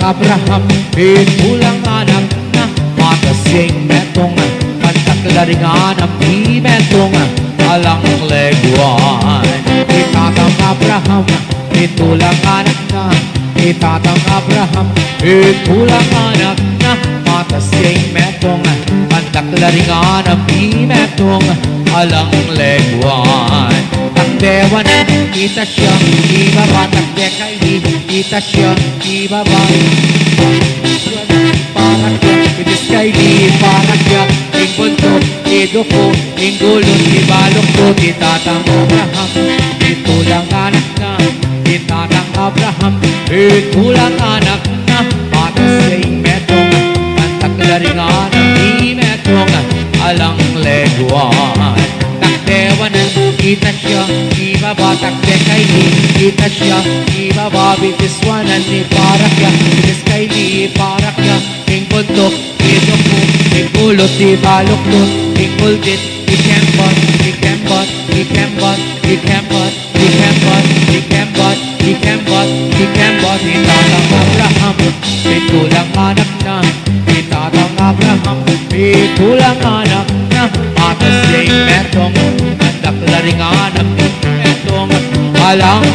Abraham, itulang anak na matasing metong pantaklaringan ang pimetong alang leguan. Itatang Abraham, itulang anak na itatang Abraham, itulang anak na matasing metong pantaklaringan ang pimetong alang leguan. Takdewan kita siya, ibaba takdekay kita siya, ibaba para siya, ibiskay di para siya, ingkulto, idoko, ingulot, ibalok ko, itatang Abraham, itulang anak na, itatang Abraham, itulang anak na, matasing metong, pantaklaringan ang imetong, alang leguan. Takdewanan, kita siya, ibaba takdekay di, kita siya, ibaba bitiswanan ni parakya, ibiskay di parakya, ingkulto, idoko, ingulot, ibaloktot, ingkuldit, ikembot, ikembot, ikembot, ikembot, ikembot, ikembot, ikembot, ikembot, itatang Abraham, itulang anak na, itatang Abraham, itulang anak na, matasing metong, daklaringan ang metong, alang